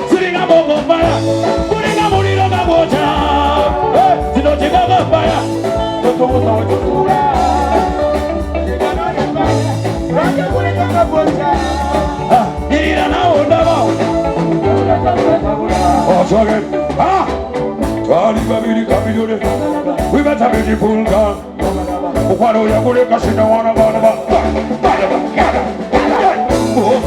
Siringa bongo fire, kuringa muliro magoja. Zino chigaga fire, toto muta wachukura. Ranga kuringa magoja. Nirira na ondaba. Oh, sorry. Ah, Kali babiri kabidore. We got a beautiful girl. Ukwano ya kule kasina wana bana ba.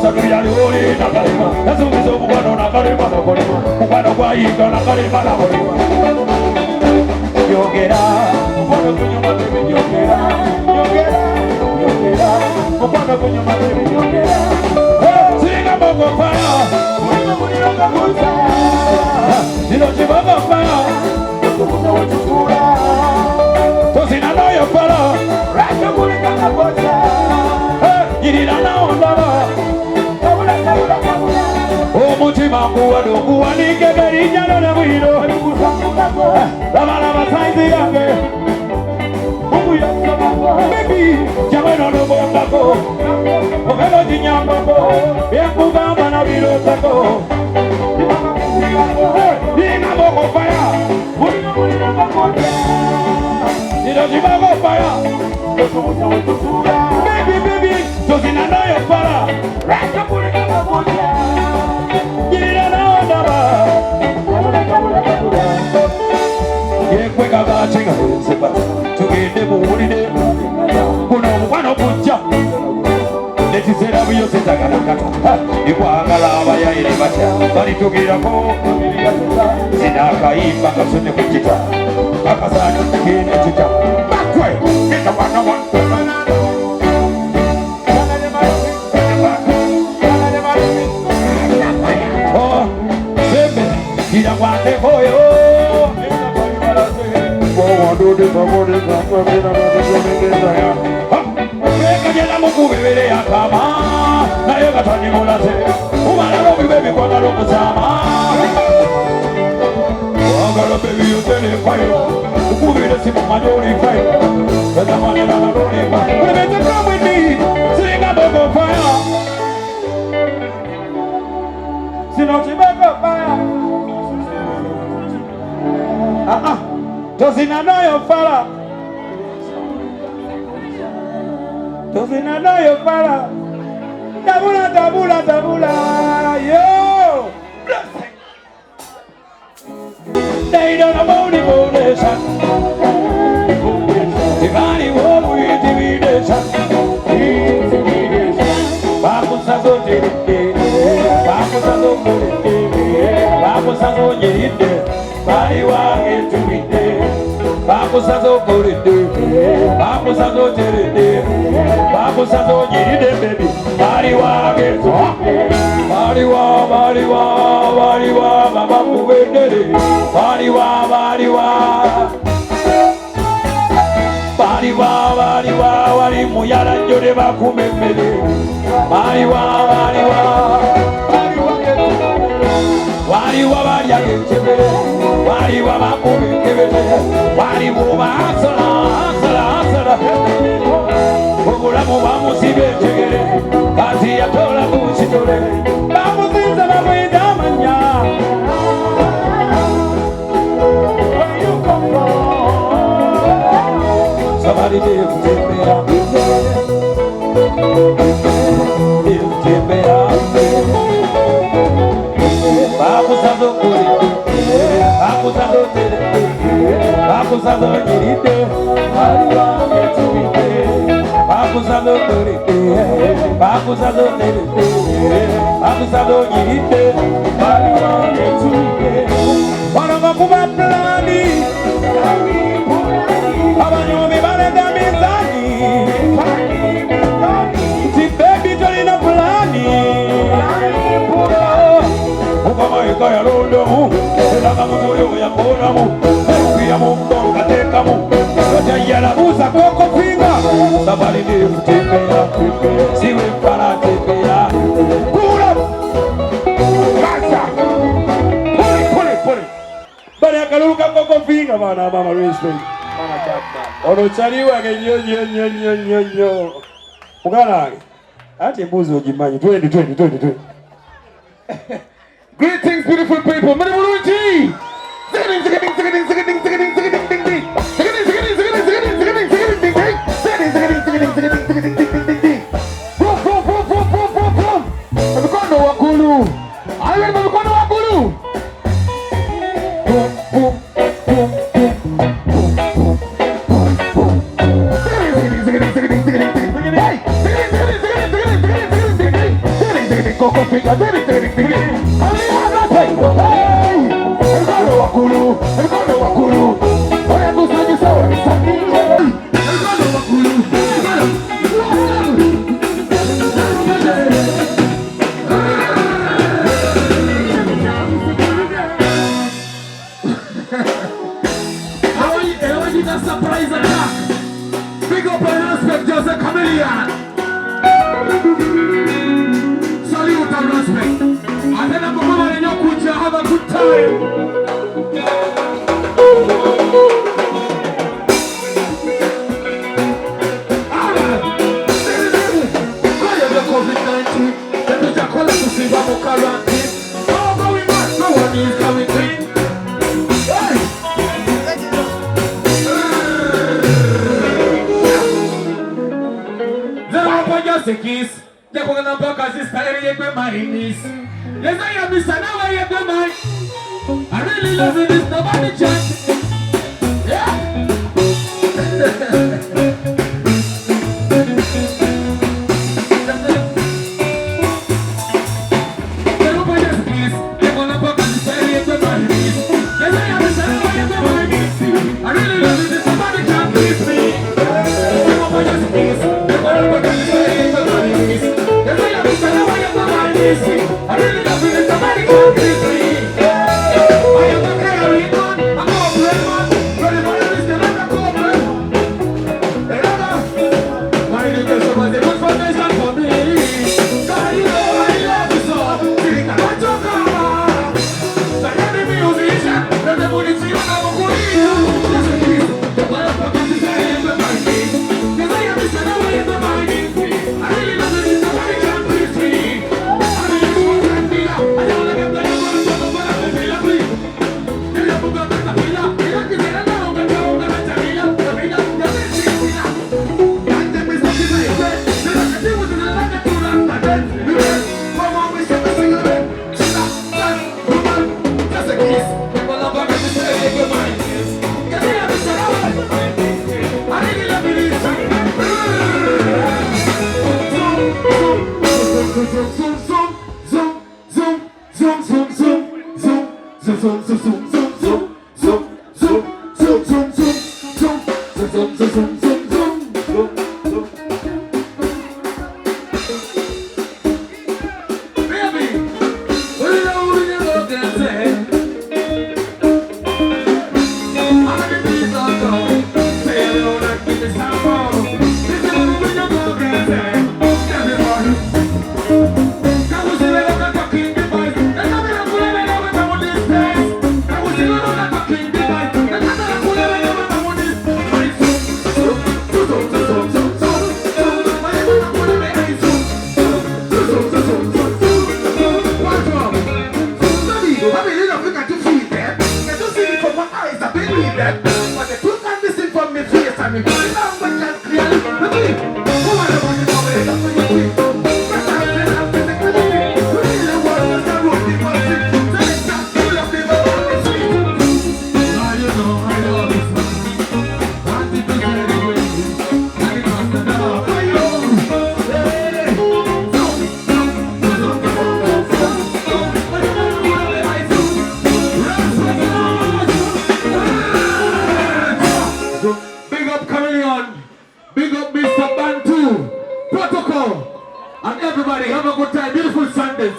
Saduya lori na kalima, nazumizo ukwano na kalima na kalima, ukwano kwa ika na kalima na kalima. Yogera, ukwano kunyuma tebe yogera, yogera, yogera, ukwano kunyuma tebe yogera. Singa bongo fire, kunyuma kunyuma kabuza. Zino chibaga fire, kunyuma wachukura. Tosina no yo fire, rasho kunyuma kabuza. Yirira na ondaba. Omutima kuwa nikegeri njalo na bwiro Labala basaizi yange Baby, jameno lubondako Ogelo jinyambako Yekugamba na biro sako Dina boko faya Mulino mulino bakote Dino jibako faya Baby, baby, Josina nayo fara Rasta kulika bakote Yekweka bachinga sepa tugende muwulire kuno mukwano kujja nekiseera buyo setagala kata ikwagala abayayire batya balitugirako sinakayimba kasone kukita akasani kugende kita bakwe genda wana wana Ira guante koyo do de favor de sangre mira la de ya Venga ya mo kubebele akama na yoga tani molase umara lo bebe kwa lo kusama Wangalo baby you tell it fire kubele simu majori fire Kada mane na lo ni ba Remete come with me sing a bogo fire Sino chibeko fire Josina know your father. Josina know your father. Tabula, tabula, tabula. Yo! They don't know the motivation. The body won't with the motivation. Vamos a hacer Vamos a hacer Vamos a hacer Body walk into me day. Vamos a zo correte. Vamos a zo terete. Vamos a zo yide baby. Body walk into me. Body walk, body walk, body walk. Mama kuwendele. Body walk, body walk. Body walk, body walk. Body muyala jode bakumemele. Body walk, body walk. Body walk into me. Body walk, body walk into me. Wari wa makubi kebele, wari wa asala, asala, asala. Ogula mu bamusibe tegere, kazi ya tola kusitole. Bamusinza na mwida manya. Where you come from? Somebody live me up. Live me up. Bamusazo kuri. Acusado tere, acusado girite, Maria metuite, acusado girite, acusado tere, acusado girite, Maria metuite. Para makuba plani, abanyomi balenda mizani, si baby jolina plani, ukama ikaya londo mu. Ya konamu, ya mungo katekamu, ya la busa koko pinga, sabali de tepea, siwe para tepea, pura, kasa, puli, bari akaluka koko pinga mana mama respect, mana kata, ono chaliwa ke nyo. Mugana ati mbuzi ujimanyi. Twende. Greetings, beautiful people. Mani mulungi. Mikono wa gulu. Ayo mikono wa gulu. Surprise attack. Big up and respect Joseph Chameleon. Salute and respect. And then I'm going to know you have a good time. Alright. I have the COVID-19. Let me just call it to see about quarantine. Oh, going back. No one is coming clean. Kiss, they're going to block us this time. Yes, I am Mr. Now I am the man. I really love it. It's nobody chance. Yeah. I really love it. Somebody come with me. I am a carry man. I'm a play man. Very much is the man come man. My education was a good foundation for me. I love you so. Sing a bunch of girls. I am the musician. And the money to you and I'm a good listen, the motherfuckers is in the mind. Yes, I am Mr. Now I am the mind. I really love it. Somebody come with me. And everybody have a good time. Beautiful Sunday.